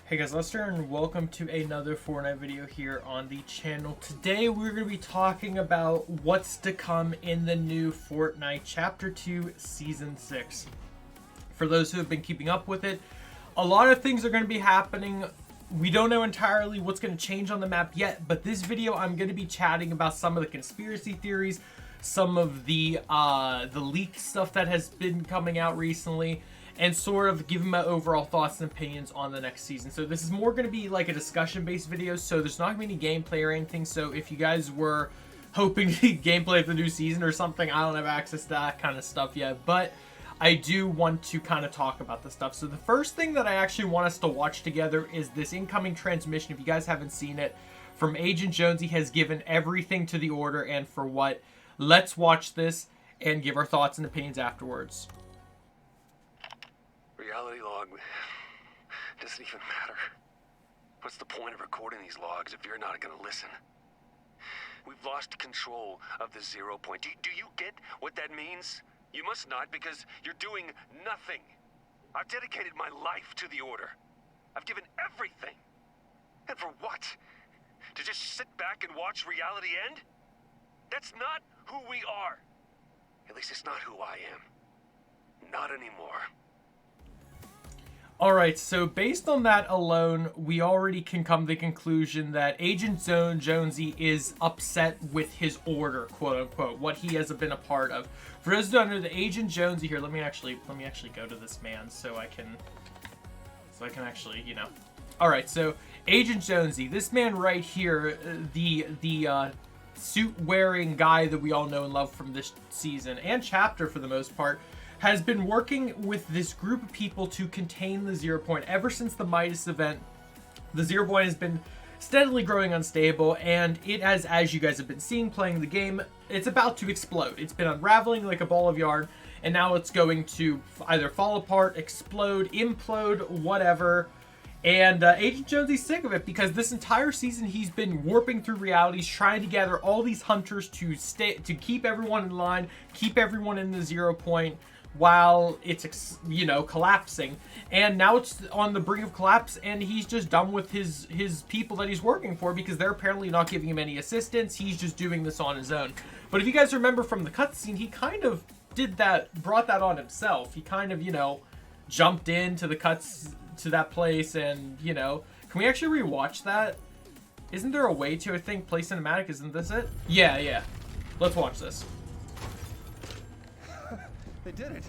Hey guys, Lester, and welcome to another Fortnite video here on the channel. Today we're going to be talking about what's to come in the new Fortnite Chapter 2 Season 6. For those who have been keeping up with it, a lot of things are going to be happening. We don't know entirely what's going to change on the map yet, but this video I'm going to be chatting about some of the conspiracy theories, some of the leaked stuff that has been coming out recently, and sort of give my overall thoughts and opinions on the next season. So this is more going to be like a discussion-based video, so there's not going to be any gameplay or anything. So if you guys were hoping to see gameplay of the new season or something, I don't have access to that kind of stuff yet, but I do want to kind of talk about the stuff. So the first thing that I actually want us to watch together is this incoming transmission. If you guys haven't seen it, from Agent Jonesy has given everything to the Order, and for what. Let's watch this and give our thoughts and opinions afterwards. Reality log doesn't even matter. What's the point of recording these logs if you're not gonna listen? We've lost control of the 0 point. Do you get what that means? You must not, because you're doing nothing. I've dedicated my life to the Order. I've given everything. And for what? To just sit back and watch reality end? That's not who we are. At least it's not who I am. Not anymore. Alright, so based on that alone, we already can come to the conclusion that Agent Jonesy is upset with his Order, quote unquote, what he has been a part of. For those who don't know, the Agent Jonesy here, let me actually go to this man so I can actually, you know. Alright, so Agent Jonesy, this man right here, the suit-wearing guy that we all know and love from this season and chapter for the most part, has been working with this group of people to contain the 0 point. Ever since the Midas event, the 0 point has been steadily growing unstable, and it has, as you guys have been seeing playing the game, it's about to explode. It's been unraveling like a ball of yarn, and now it's going to either fall apart, explode, implode, whatever. And Agent Jonesy's sick of it, because this entire season he's been warping through realities, trying to gather all these hunters to keep everyone in line, keep everyone in the 0 point, while it's, you know, collapsing. And now it's on the brink of collapse, and he's just done with his people that he's working for, because they're apparently not giving him any assistance. He's just doing this on his own. But if you guys remember from the cutscene, he kind of brought that on himself. He kind of, you know, jumped into the to that place, and, you know, can we actually rewatch that? Isn't there a way to, I think, play cinematic? Isn't this it? Yeah. Let's watch this. They did it.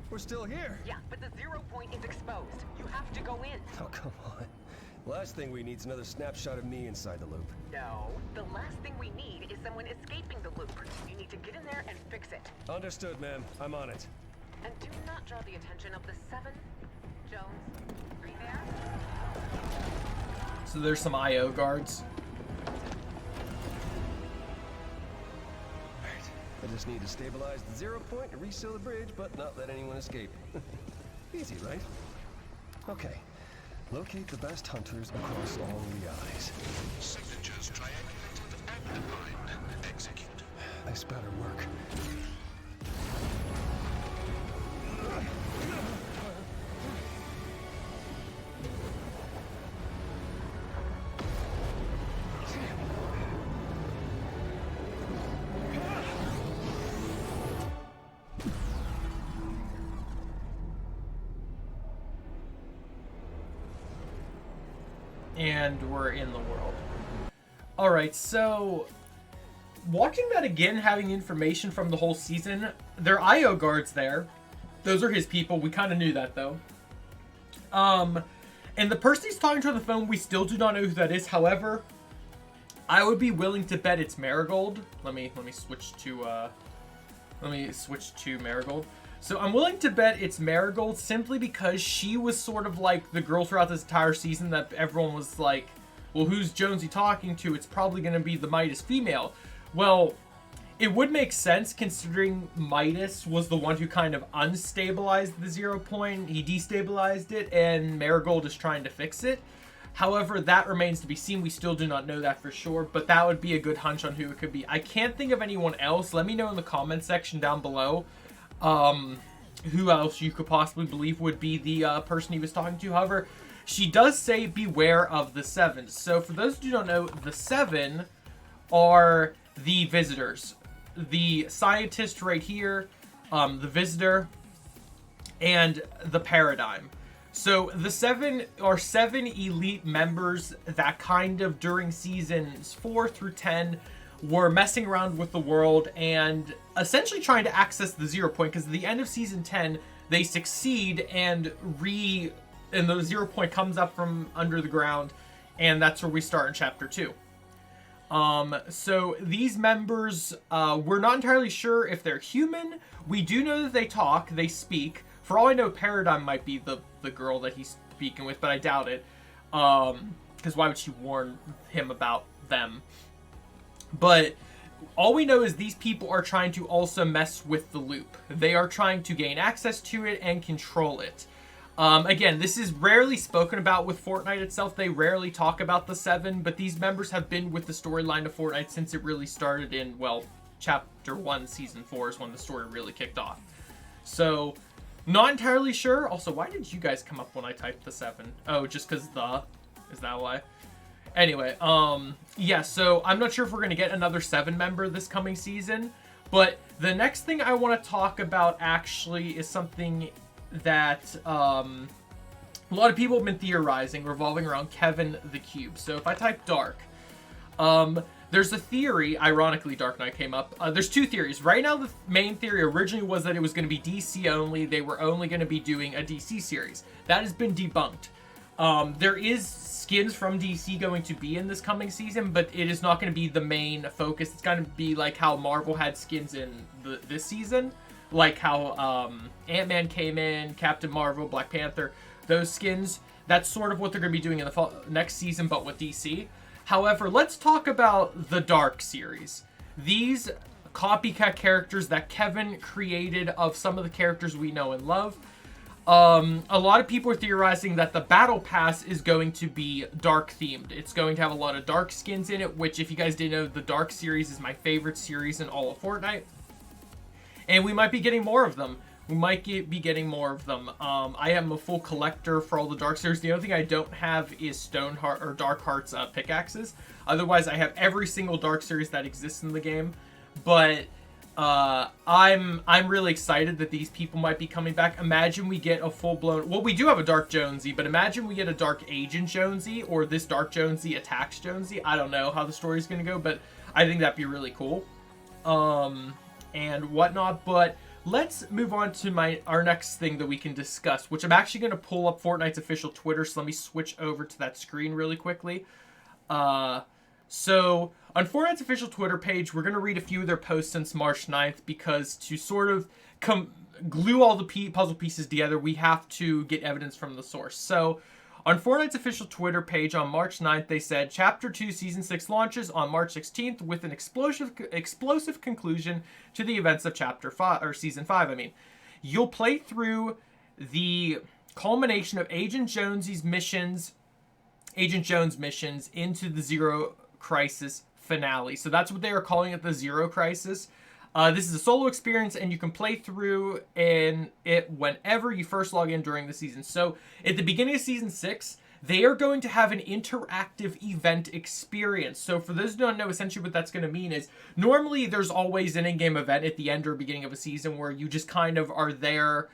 We're still here. Yeah, but the 0 point is exposed. You have to go in. Oh, come on. Last thing we need is another snapshot of me inside the loop. No. The last thing we need is someone escaping the loop. You need to get in there and fix it. Understood, ma'am. I'm on it. And do not draw the attention of the 7. Jones, are you there? So there's some IO guards. Right. I just need to stabilize the 0 point and reseal the bridge, but not let anyone escape. Easy, right? Okay. Locate the best hunters across all realities. Signatures triangulated and defined. Execute. This better work. And we're in the world. Alright, so watching that again, having information from the whole season, there are IO guards there. Those are his people. We kind of knew that, though. And the person he's talking to on the phone, we still do not know who that is. However, I would be willing to bet it's Marigold. Let me switch to Marigold. So I'm willing to bet it's Marigold, simply because she was sort of like the girl throughout this entire season that everyone was like, well, who's Jonesy talking to? It's probably going to be the Midas female. Well, it would make sense, considering Midas was the one who kind of unstabilized the 0 point. He destabilized it, and Marigold is trying to fix it. However, that remains to be seen. We still do not know that for sure, but that would be a good hunch on who it could be. I can't think of anyone else. Let me know in the comment section down below who else you could possibly believe would be the person he was talking to. However, she does say beware of the Seven. So for those who don't know, the Seven are the visitors. The scientist right here, the visitor, and the paradigm. So the Seven are 7 elite members that kind of during seasons 4 through 10 were messing around with the world and essentially trying to access the 0 point, because at the end of season 10 they succeed and the 0 point comes up from under the ground, and that's where we start in chapter 2. So these members, we're not entirely sure if they're human. We do know that they talk, they speak. For all I know, Paradigm might be the girl that he's speaking with, but I doubt it. Because why would she warn him about them? But all we know is these people are trying to also mess with the loop. They are trying to gain access to it and control it. Again, this is rarely spoken about with Fortnite itself. They rarely talk about the Seven, but these members have been with the storyline of Fortnite since it really started in, well, Chapter 1, Season 4 is when the story really kicked off. So, not entirely sure. Also, why did you guys come up when I typed the 7? Oh, just because is that why? Anyway, yeah, so I'm not sure if we're going to get another 7 member this coming season, but the next thing I want to talk about actually is something that a lot of people have been theorizing revolving around Kevin the Cube. So if I type Dark, there's a theory, ironically Dark Knight came up, there's 2 theories. Right now the main theory originally was that it was going to be DC only, they were only going to be doing a DC series. That has been debunked. There is skins from DC going to be in this coming season, but it is not going to be the main focus. It's going to be like how Marvel had skins in this season, like how Ant-Man came in, Captain Marvel, Black Panther, those skins. That's sort of what they're going to be doing in the next season, but with DC. However, let's talk about the Dark series. These copycat characters that Kevin created of some of the characters we know and love. A lot of people are theorizing that the Battle Pass is going to be Dark themed. It's going to have a lot of Dark skins in it, which if you guys didn't know, the Dark series is my favorite series in all of Fortnite. And we might be getting more of them. I am a full collector for all the Dark series. The only thing I don't have is Stoneheart or Dark Heart's pickaxes. Otherwise, I have every single Dark series that exists in the game. But I'm really excited that these people might be coming back. Imagine we get a full-blown... Well, we do have a Dark Jonesy, but imagine we get a Dark Agent Jonesy, or this Dark Jonesy attacks Jonesy. I don't know how the story's going to go, but I think that'd be really cool. And whatnot, but let's move on to our next thing that we can discuss, which I'm actually going to pull up Fortnite's official Twitter, so let me switch over to that screen really quickly. So, on Fortnite's official Twitter page, we're going to read a few of their posts since March 9th, because to sort of glue all the puzzle pieces together, we have to get evidence from the source. So, on Fortnite's official Twitter page on March 9th, they said, Chapter 2 Season 6 launches on March 16th with an explosive conclusion to the events of Chapter 5, or Season 5, I mean. You'll play through the culmination of Agent Jones' missions into the Zero Crisis finale. So that's what they are calling it, the Zero Crisis. This is a solo experience, and you can play through it whenever you first log in during the season. So, at the beginning of Season 6, they are going to have an interactive event experience. So, for those who don't know, essentially what that's going to mean is, normally there's always an in-game event at the end or beginning of a season where you just kind of are there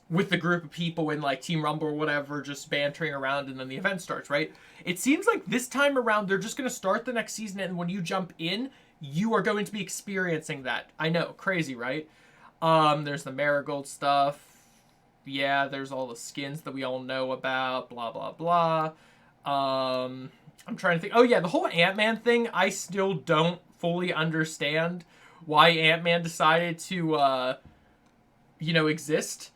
with the group of people in, like, Team Rumble or whatever, just bantering around, and then the event starts, right? It seems like this time around, they're just going to start the next season, and when you jump in, you are going to be experiencing that. I know, crazy, right? There's the Marigold stuff. Yeah, there's all the skins that we all know about, blah, blah, blah. I'm trying to think. Oh, yeah, the whole Ant-Man thing, I still don't fully understand why Ant-Man decided to, exist.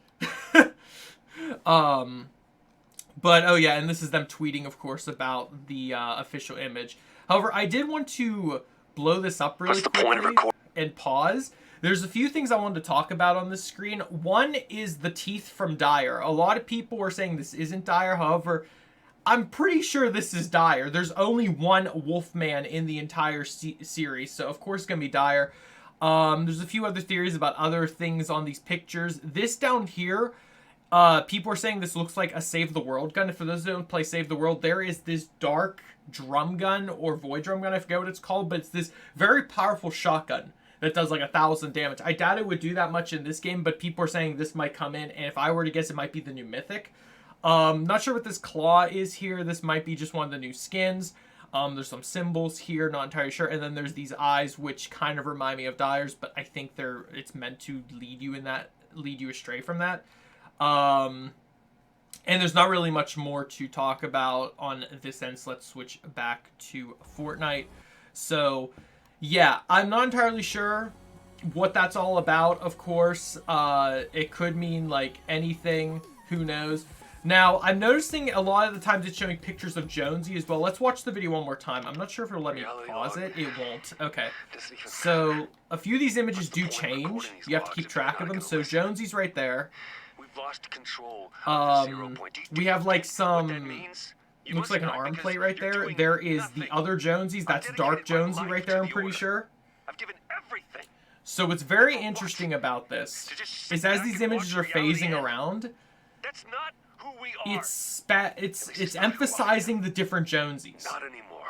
But, oh, yeah, and this is them tweeting, of course, about the official image. However, I did want to blow this up really quickly and pause. There's a few things I wanted to talk about on this screen. One is the teeth from Dyer. A lot of people are saying this isn't Dyer. However, I'm pretty sure this is Dyer. There's only one Wolfman in the entire series, so of course it's going to be Dyer. There's a few other theories about other things on these pictures. This down here, People are saying this looks like a Save the World gun. For those who don't play Save the World, there is this dark drum gun or void drum gun, I forget what it's called, but it's this very powerful shotgun that does like 1,000 damage. I doubt it would do that much in this game, but people are saying this might come in, and if I were to guess, it might be the new mythic. Not sure what this claw is here. This might be just one of the new skins. There's some symbols here, not entirely sure, and then there's these eyes, which kind of remind me of Dyer's, but I think it's meant to lead you astray from that. And there's not really much more to talk about on this end, so let's switch back to Fortnite. So, yeah, I'm not entirely sure what that's all about, of course. It could mean, like, anything. Who knows? Now, I'm noticing a lot of the times it's showing pictures of Jonesy as well. Let's watch the video one more time. I'm not sure if it'll let me pause it. It won't. Okay. So, a few of these images do change. You have to keep track of them. So, Jonesy's right there. Lost control of the 0 point. We have like some, looks like an arm plate right there. There is the other Jonesy's. That's Dark Jonesy right there, I'm pretty sure. I've given everything. So what's very interesting about this is as these images are phasing around, that's not who we are. It's emphasizing the different Jonesy's. Not anymore.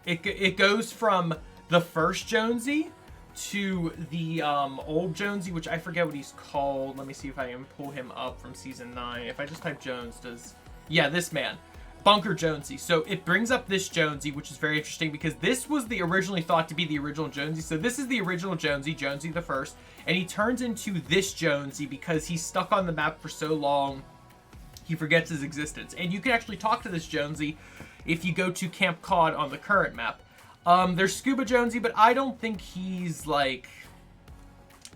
It goes from the first Jonesy to the old Jonesy, which I forget what he's called. Let me see if I can pull him up from season 9. If I just type Jones, this man, Bunker Jonesy. So it brings up this Jonesy, which is very interesting because this was originally thought to be the original Jonesy. So this is the original Jonesy, Jonesy the first, and he turns into this Jonesy because he's stuck on the map for so long he forgets his existence. And you can actually talk to this Jonesy if you go to Camp Cod on the current map. There's Scuba Jonesy, but I don't think he's, like,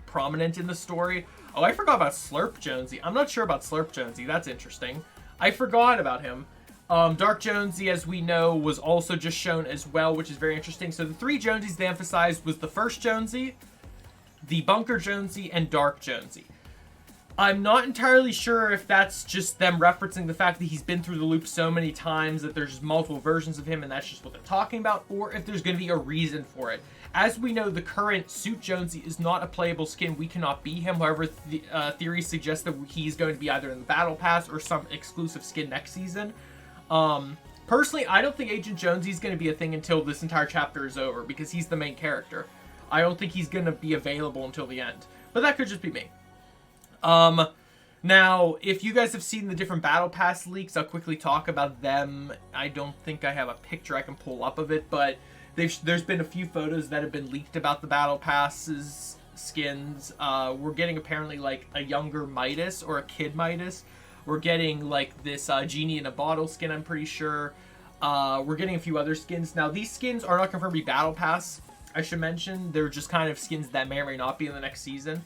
prominent in the story. Oh, I forgot about Slurp Jonesy. I'm not sure about Slurp Jonesy. That's interesting. I forgot about him. Dark Jonesy, as we know, was also just shown as well, which is very interesting. So the 3 Jonesies they emphasized was the first Jonesy, the Bunker Jonesy, and Dark Jonesy. I'm not entirely sure if that's just them referencing the fact that he's been through the loop so many times that there's multiple versions of him and that's just what they're talking about, or if there's going to be a reason for it. As we know, the current Suit Jonesy is not a playable skin. We cannot be him. However, theories suggest that he's going to be either in the Battle Pass or some exclusive skin next season. Personally, I don't think Agent Jonesy is going to be a thing until this entire chapter is over because he's the main character. I don't think he's going to be available until the end, but that could just be me. Now, if you guys have seen the different Battle Pass leaks, I'll quickly talk about them. I don't think I have a picture I can pull up of it, but there's been a few photos that have been leaked about the Battle Passes skins. We're getting apparently like a younger Midas or a kid Midas. We're getting like this Genie in a Bottle skin, I'm pretty sure. We're getting a few other skins. Now, these skins are not confirmed to be Battle Pass, I should mention. They're just kind of skins that may or may not be in the next season.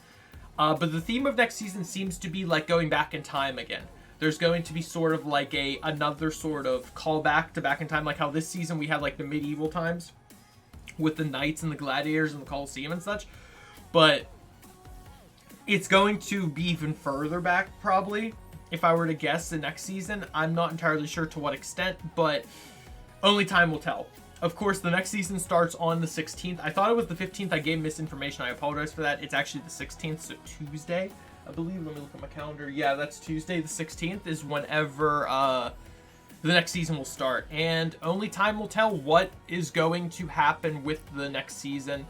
But the theme of next season seems to be like going back in time again. There's going to be sort of like another sort of callback to back in time, like how this season we had like the medieval times with the knights and the gladiators and the Colosseum and such. But it's going to be even further back probably, if I were to guess, the next season. I'm not entirely sure to what extent, but only time will tell. Of course, the next season starts on the 16th. I thought it was the 15th. I gave misinformation. I apologize for that. It's actually the 16th, so Tuesday, I believe. Let me look at my calendar. Yeah, that's Tuesday. The 16th is whenever the next season will start. And only time will tell what is going to happen with the next season.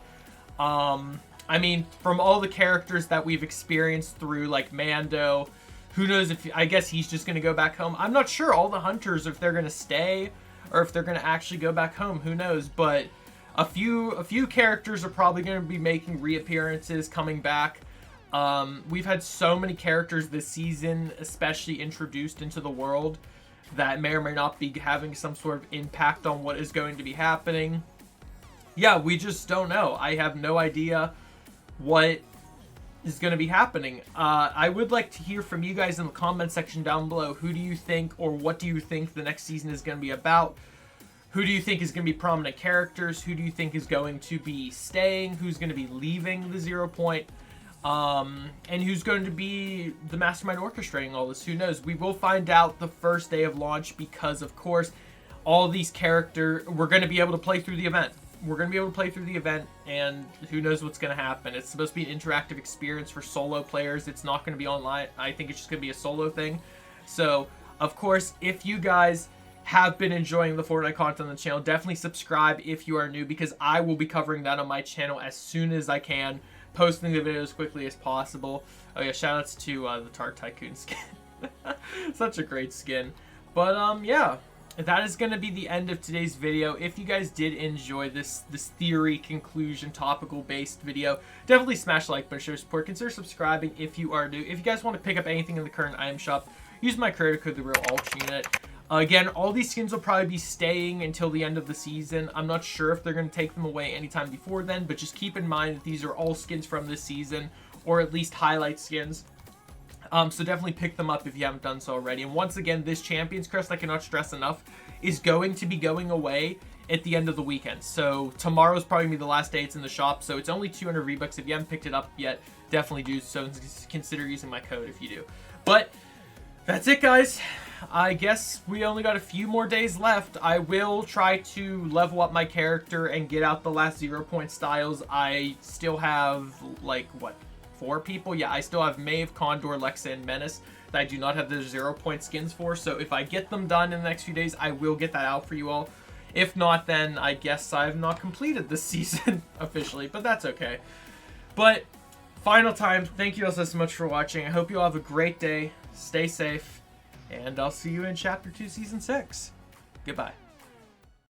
I mean, from all the characters that we've experienced through, like Mando, who knows if, I guess he's just going to go back home. I'm not sure all the hunters, if they're going to stay or if they're going to actually go back home. Who knows? But a few characters are probably going to be making reappearances, coming back. We've had so many characters this season, especially introduced into the world, that may or may not be having some sort of impact on what is going to be happening. Yeah, we just don't know. I have no idea what is going to be happening. I would like to hear from you guys in the comment section down below. Who do you think, or what do you think the next season is going to be about? Who do you think is going to be prominent characters? Who do you think is going to be staying? Who's going to be leaving the 0 point? And who's going to be the mastermind orchestrating all this? Who knows? We will find out the first day of launch because, of course, all these characters, we're going to be able to play through the event. we're going to be able to play through the event, and who knows what's going to happen. It's supposed to be an interactive experience for solo players. It's not going to be online. I think it's just going to be a solo thing. So, of course, if you guys have been enjoying the Fortnite content on the channel, definitely subscribe if you are new, because I will be covering that on my channel as soon as I can, posting the video as quickly as possible. Oh yeah, shoutouts to the Tart Tycoon skin. Such a great skin. But yeah, that is going to be the end of today's video. If you guys did enjoy this theory conclusion topical based video, definitely smash the like button, show support, consider subscribing if you are new. If you guys want to pick up anything in the current item shop, use my creator code TheRealUltraUnit. Again, all these skins will probably be staying until the end of the season. I'm not sure if they're going to take them away anytime before then, but just keep in mind that these are all skins from this season, or at least highlight skins. So definitely pick them up if you haven't done so already. And once again, this Champions Crest, I cannot stress enough, is going to be going away at the end of the weekend. So tomorrow's probably going to be the last day it's in the shop. So it's only 200 V-Bucks. If you haven't picked it up yet, definitely do so, and consider using my code if you do. But that's it, guys. I guess we only got a few more days left. I will try to level up my character and get out the last 0-point styles. I still have, like, what, 4 people? Yeah, I still have Maeve, Condor, Lexa, and Menace that I do not have the 0-point skins for. So if I get them done in the next few days, I will get that out for you all. If not, then I guess I have not completed this season officially, but that's okay. But final time, thank you all so much for watching. I hope you all have a great day. Stay safe. And I'll see you in Chapter 2, Season 6. Goodbye.